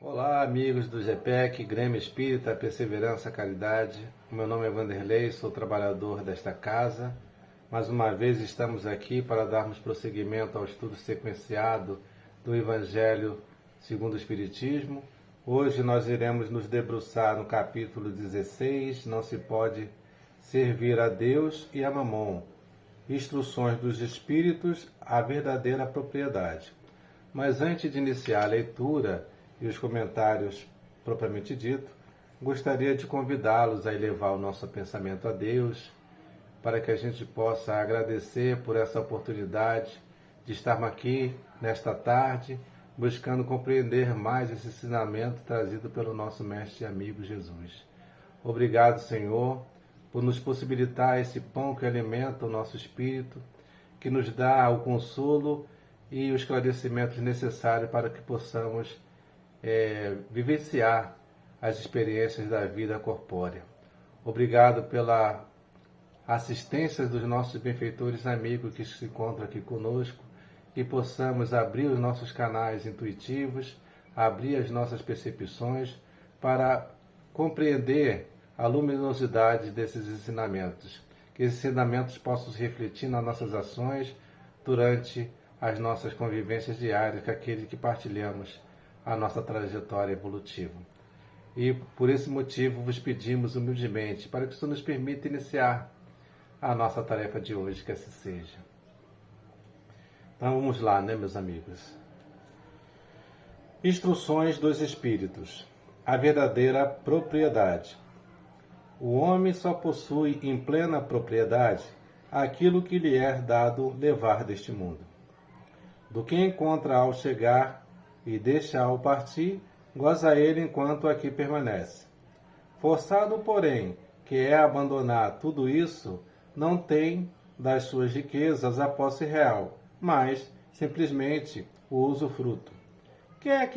Olá, amigos do GPEC, Grêmio Espírita, Perseverança, Caridade. O meu nome é Vanderlei, sou trabalhador desta casa. Mais uma vez estamos aqui para darmos prosseguimento ao estudo sequenciado do Evangelho segundo o Espiritismo. Hoje nós iremos nos debruçar no capítulo 16, Não se pode servir a Deus e a Mamon. Instruções dos Espíritos à verdadeira propriedade. Mas antes de iniciar a leitura e os comentários propriamente dito, gostaria de convidá-los a elevar o nosso pensamento a Deus, para que a gente possa agradecer por essa oportunidade de estarmos aqui nesta tarde, buscando compreender mais esse ensinamento trazido pelo nosso mestre e amigo Jesus. Obrigado, Senhor, por nos possibilitar esse pão que alimenta o nosso espírito, que nos dá o consolo e os esclarecimentos necessários para que possamos vivenciar as experiências da vida corpórea. Obrigado pela assistência dos nossos benfeitores amigos que se encontram aqui conosco, que possamos abrir os nossos canais intuitivos, abrir as nossas percepções para compreender a luminosidade desses ensinamentos. Que esses ensinamentos possam se refletir nas nossas ações durante as nossas convivências diárias com aqueles que partilhamos a nossa trajetória evolutiva. E por esse motivo vos pedimos humildemente para que isso nos permita iniciar a nossa tarefa de hoje, que assim seja. Então vamos lá, meus amigos? Instruções dos Espíritos. A verdadeira propriedade. O homem só possui em plena propriedade aquilo que lhe é dado levar deste mundo. Do que encontra ao chegar e deixa ao partir, goza ele enquanto aqui permanece. Forçado, porém, que é abandonar tudo isso, não tem das suas riquezas a posse real, mas simplesmente o usufruto. Que é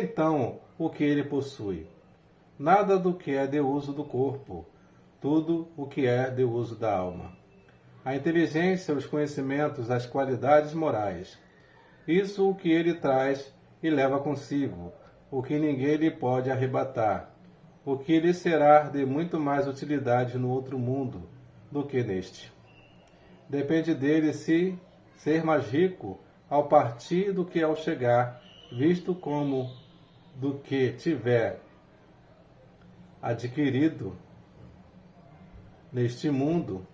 então o que ele possui? Nada do que é de uso do corpo, tudo o que é de uso da alma. A inteligência, os conhecimentos, as qualidades morais. Isso o que ele traz e leva consigo, o que ninguém lhe pode arrebatar, o que lhe será de muito mais utilidade no outro mundo do que neste. Depende dele se ser mais rico ao partir do que ao chegar, visto como do que tiver adquirido neste mundo,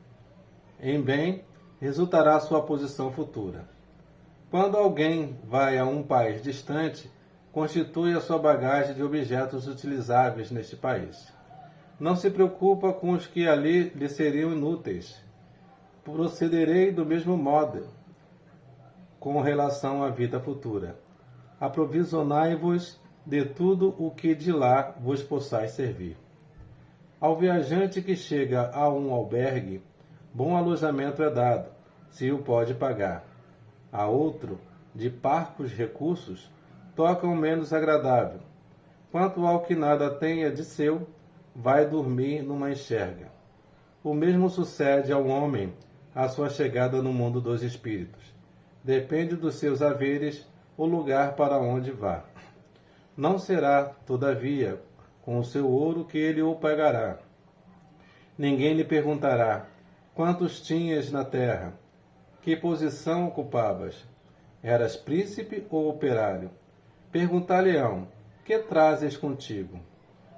em bem, resultará sua posição futura. Quando alguém vai a um país distante, constitui a sua bagagem de objetos utilizáveis neste país. Não se preocupa com os que ali lhe seriam inúteis. Procederei do mesmo modo com relação à vida futura. Aprovisionai-vos de tudo o que de lá vos possais servir. Ao viajante que chega a um albergue, bom alojamento é dado, se o pode pagar. A outro, de parcos recursos, toca o menos agradável. Quanto ao que nada tenha de seu, vai dormir numa enxerga. O mesmo sucede ao homem à sua chegada no mundo dos espíritos. Depende dos seus haveres o lugar para onde vá. Não será, todavia, com o seu ouro que ele o pagará. Ninguém lhe perguntará: quantos tinhas na terra? Que posição ocupavas? Eras príncipe ou operário? Perguntar-lhe-ão: que trazes contigo?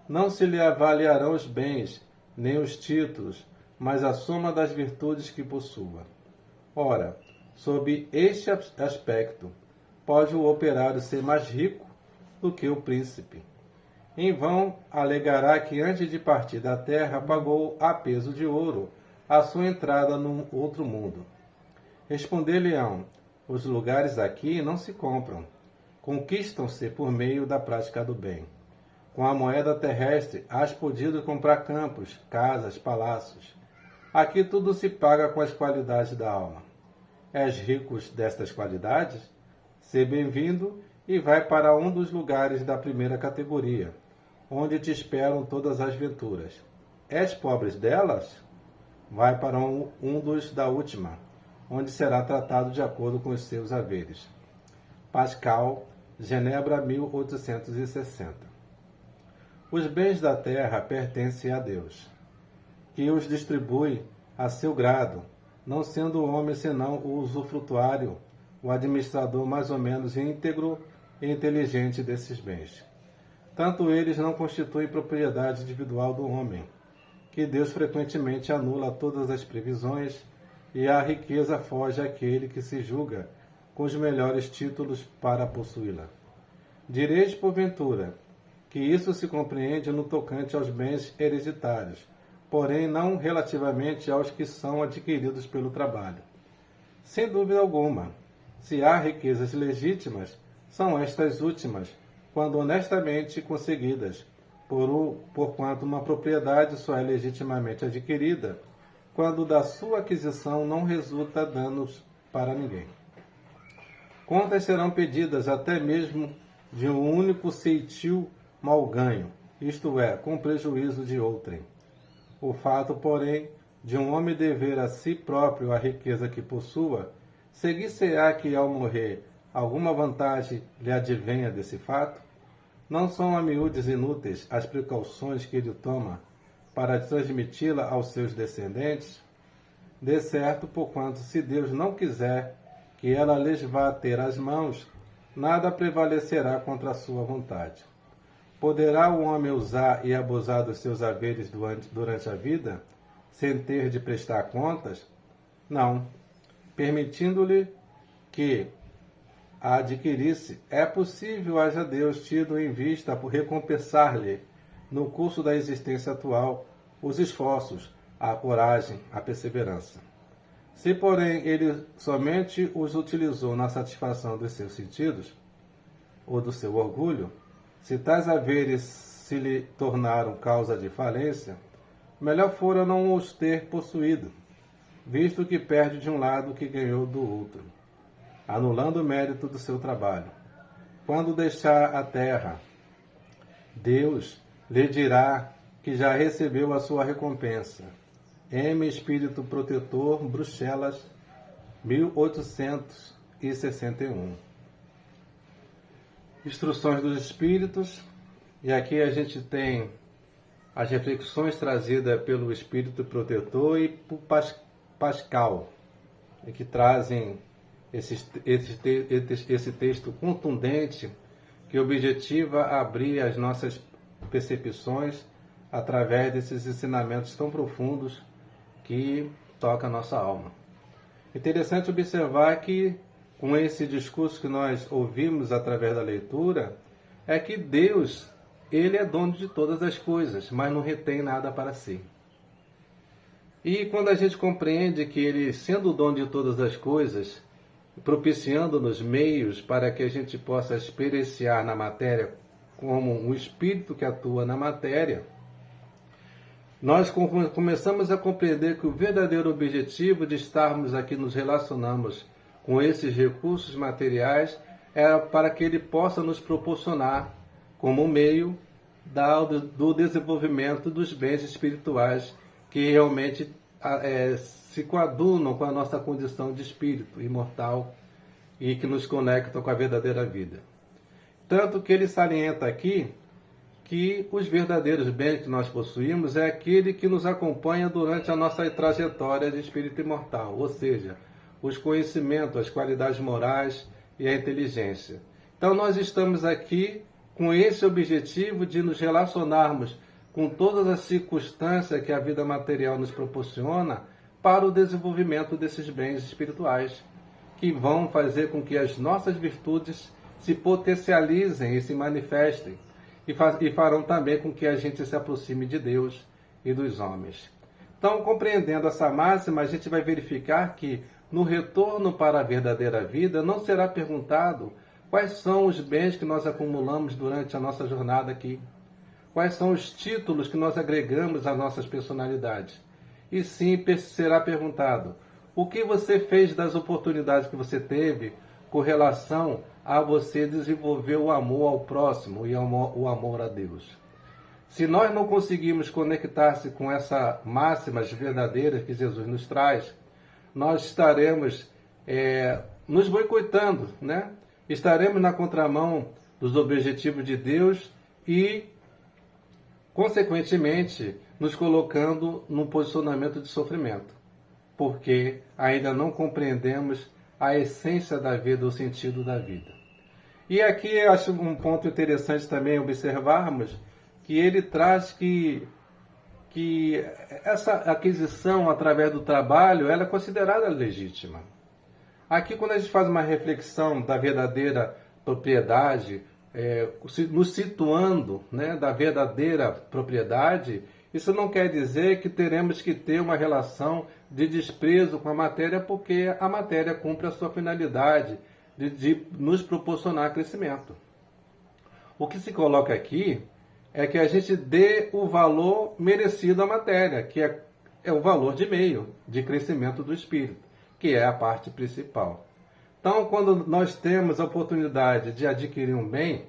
Não se lhe avaliarão os bens, nem os títulos, mas a soma das virtudes que possua. Ora, sob este aspecto, pode o operário ser mais rico do que o príncipe. Em vão alegará que antes de partir da terra pagou a peso de ouro a sua entrada no outro mundo. Responder-lhe-ão: os lugares aqui não se compram, conquistam-se por meio da prática do bem. Com a moeda terrestre has podido comprar campos, casas, palácios. Aqui tudo se paga com as qualidades da alma. És rico destas qualidades? Sê bem-vindo e vai para um dos lugares da primeira categoria, onde te esperam todas as venturas. És pobre delas? Vai para um dos da última, onde será tratado de acordo com os seus haveres. Pascal, Genebra, 1860. Os bens da terra pertencem a Deus, que os distribui a seu grado, não sendo o homem senão o usufrutuário, o administrador mais ou menos íntegro e inteligente desses bens. Tanto eles não constituem propriedade individual do homem, que Deus frequentemente anula todas as previsões e a riqueza foge àquele que se julga com os melhores títulos para possuí-la. Direis, porventura, que isso se compreende no tocante aos bens hereditários, porém não relativamente aos que são adquiridos pelo trabalho. Sem dúvida alguma, se há riquezas legítimas, são estas últimas, quando honestamente conseguidas, porquanto uma propriedade só é legitimamente adquirida, quando da sua aquisição não resulta danos para ninguém. Contas serão pedidas até mesmo de um único ceitil mal ganho, isto é, com prejuízo de outrem. O fato, porém, de um homem dever a si próprio a riqueza que possua, seguir-se-á que, ao morrer, alguma vantagem lhe advenha desse fato? Não são a miúdes inúteis as precauções que ele toma para transmiti-la aos seus descendentes? De certo, porquanto, se Deus não quiser que ela lhes vá ter as mãos, nada prevalecerá contra a sua vontade. Poderá o homem usar e abusar dos seus haveres durante a vida, sem ter de prestar contas? Não. Permitindo-lhe que a adquirisse, é possível haja Deus tido em vista por recompensar-lhe, no curso da existência atual, os esforços, a coragem, a perseverança. Se, porém, ele somente os utilizou na satisfação dos seus sentidos, ou do seu orgulho, se tais haveres se lhe tornaram causa de falência, melhor fora não os ter possuído, visto que perde de um lado o que ganhou do outro, anulando o mérito do seu trabalho. Quando deixar a terra, Deus lhe dirá que já recebeu a sua recompensa. M. Espírito Protetor, Bruxelas, 1861. Instruções dos Espíritos. E aqui a gente tem as reflexões trazidas pelo Espírito Protetor e por Pascal, que trazem esse texto contundente que objetiva abrir as nossas percepções através desses ensinamentos tão profundos que tocam a nossa alma. Interessante observar que, com esse discurso que nós ouvimos através da leitura, é que Deus, Ele é dono de todas as coisas, mas não retém nada para si. E quando a gente compreende que Ele, sendo o dono de todas as coisas, propiciando-nos meios para que a gente possa experienciar na matéria como um espírito que atua na matéria, nós começamos a compreender que o verdadeiro objetivo de estarmos aqui nos relacionamos com esses recursos materiais é para que ele possa nos proporcionar como meio do desenvolvimento dos bens espirituais que realmente se coadunam com a nossa condição de espírito imortal e que nos conectam com a verdadeira vida. Tanto que ele salienta aqui que os verdadeiros bens que nós possuímos é aquele que nos acompanha durante a nossa trajetória de espírito imortal, ou seja, os conhecimentos, as qualidades morais e a inteligência. Então nós estamos aqui com esse objetivo de nos relacionarmos com todas as circunstâncias que a vida material nos proporciona para o desenvolvimento desses bens espirituais, que vão fazer com que as nossas virtudes se potencializem e se manifestem, e farão também com que a gente se aproxime de Deus e dos homens. Então, compreendendo essa máxima, a gente vai verificar que no retorno para a verdadeira vida não será perguntado quais são os bens que nós acumulamos durante a nossa jornada aqui, quais são os títulos que nós agregamos às nossas personalidades. E sim será perguntado o que você fez das oportunidades que você teve com relação a você desenvolver o amor ao próximo e o amor a Deus. Se nós não conseguirmos conectar-se com essas máximas verdadeiras que Jesus nos traz, nós estaremos nos boicotando, né? estaremos na contramão dos objetivos de Deus e, consequentemente, nos colocando num posicionamento de sofrimento, porque ainda não compreendemos a essência da vida, o sentido da vida. E aqui eu acho um ponto interessante também observarmos que ele traz que essa aquisição através do trabalho ela é considerada legítima. Aqui, quando a gente faz uma reflexão da verdadeira propriedade, nos situando, né, da verdadeira propriedade, isso não quer dizer que teremos que ter uma relação de desprezo com a matéria, porque a matéria cumpre a sua finalidade de nos proporcionar crescimento. O que se coloca aqui é que a gente dê o valor merecido à matéria, que é o valor de meio de crescimento do espírito, que é a parte principal. Então, quando nós temos a oportunidade de adquirir um bem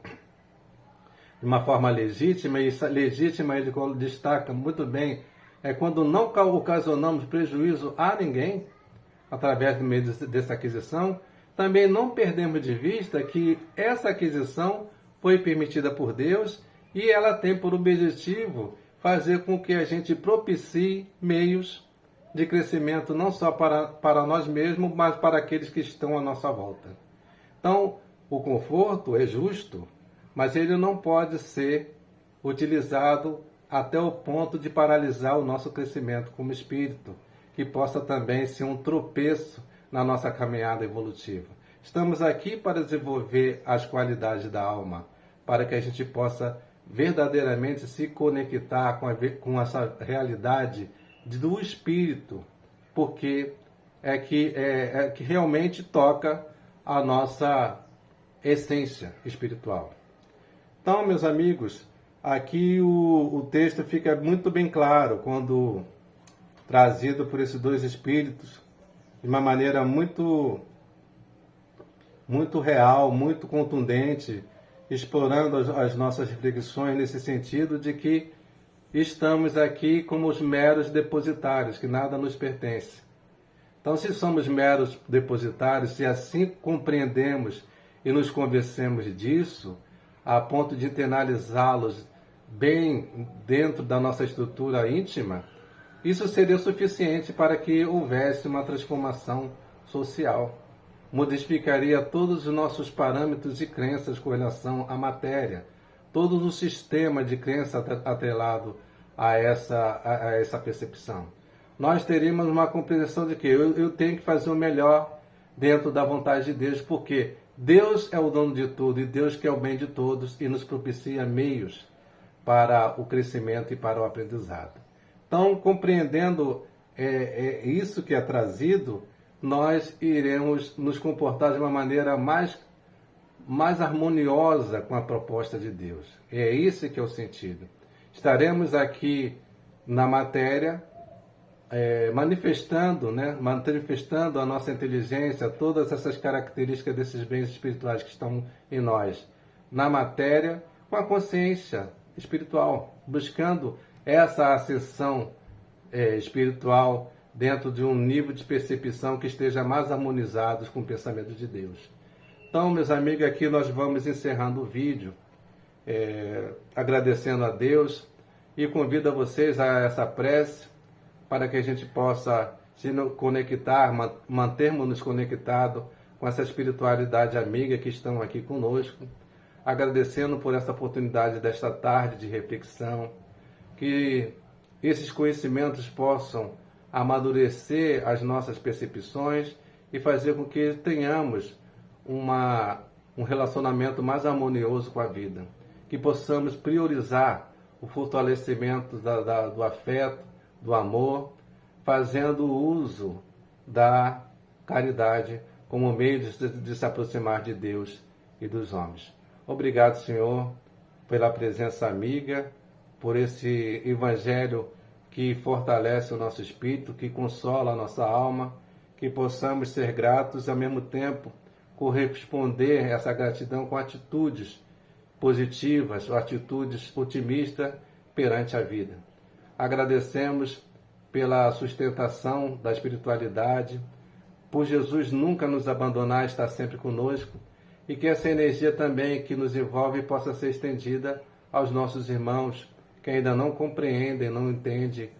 de uma forma legítima, e legítima ele destaca muito bem, é quando não ocasionamos prejuízo a ninguém, através do meio dessa aquisição, também não perdemos de vista que essa aquisição foi permitida por Deus e ela tem por objetivo fazer com que a gente propicie meios de crescimento não só para nós mesmos, mas para aqueles que estão à nossa volta. Então, o conforto é justo, mas ele não pode ser utilizado até o ponto de paralisar o nosso crescimento como espírito, que possa também ser um tropeço na nossa caminhada evolutiva. Estamos aqui para desenvolver as qualidades da alma, para que a gente possa verdadeiramente se conectar com essa realidade do espírito, porque é que realmente toca a nossa essência espiritual. Então, meus amigos, aqui o texto fica muito bem claro quando trazido por esses dois espíritos de uma maneira muito real, muito contundente, explorando as nossas reflexões nesse sentido de que estamos aqui como os meros depositários, que nada nos pertence. Então, se somos meros depositários, se assim compreendemos e nos convencemos disso, a ponto de internalizá-los bem dentro da nossa estrutura íntima, isso seria suficiente para que houvesse uma transformação social. Modificaria todos os nossos parâmetros e crenças com relação à matéria, todo o sistema de crença atrelado a essa percepção. Nós teríamos uma compreensão de que eu tenho que fazer o melhor dentro da vontade de Deus, porque Deus é o dono de tudo e Deus quer o bem de todos e nos propicia meios para o crescimento e para o aprendizado. Então, compreendendo isso que é trazido, nós iremos nos comportar de uma maneira mais harmoniosa com a proposta de Deus. É esse que é o sentido. Estaremos aqui na matéria, manifestando a nossa inteligência, todas essas características desses bens espirituais que estão em nós, na matéria, com a consciência espiritual, buscando essa ascensão espiritual dentro de um nível de percepção que esteja mais harmonizado com o pensamento de Deus. Então, meus amigos, aqui nós vamos encerrando o vídeo, agradecendo a Deus e convido a vocês a essa prece para que a gente possa se conectar, mantermos-nos conectados com essa espiritualidade amiga que estão aqui conosco, agradecendo por essa oportunidade desta tarde de reflexão, que esses conhecimentos possam amadurecer as nossas percepções e fazer com que tenhamos um relacionamento mais harmonioso com a vida, que possamos priorizar o fortalecimento do afeto, do amor, fazendo uso da caridade como meio de se aproximar de Deus e dos homens. Obrigado, Senhor, pela presença amiga, por esse evangelho que fortalece o nosso espírito, que consola a nossa alma, que possamos ser gratos e, ao mesmo tempo, corresponder essa gratidão com atitudes positivas, atitudes otimistas perante a vida. Agradecemos pela sustentação da espiritualidade, por Jesus nunca nos abandonar, estar sempre conosco, e que essa energia também que nos envolve possa ser estendida aos nossos irmãos que ainda não compreendem, não entendem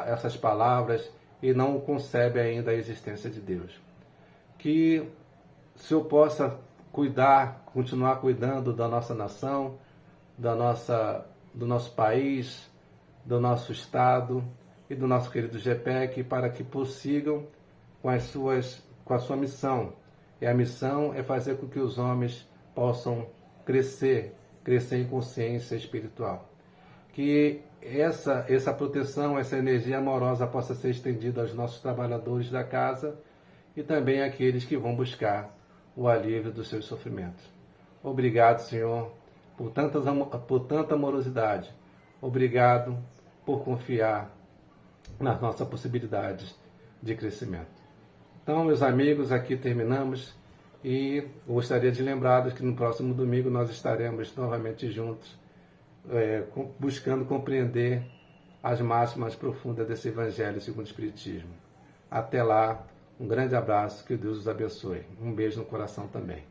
essas palavras e não concebem ainda a existência de Deus. Que o Senhor possa cuidar, continuar cuidando da nossa nação, do nosso país, do nosso Estado e do nosso querido GPEC, para que prossigam com a sua missão. E a missão é fazer com que os homens possam crescer em consciência espiritual. Que essa proteção, essa energia amorosa possa ser estendida aos nossos trabalhadores da casa e também àqueles que vão buscar o alívio dos seus sofrimentos. Obrigado, Senhor, por tanta amorosidade. Obrigado por confiar nas nossas possibilidades de crescimento. Então, meus amigos, aqui terminamos e gostaria de lembrá-los que no próximo domingo nós estaremos novamente juntos, buscando compreender as máximas profundas desse Evangelho segundo o Espiritismo. Até lá, um grande abraço, que Deus os abençoe. Um beijo no coração também.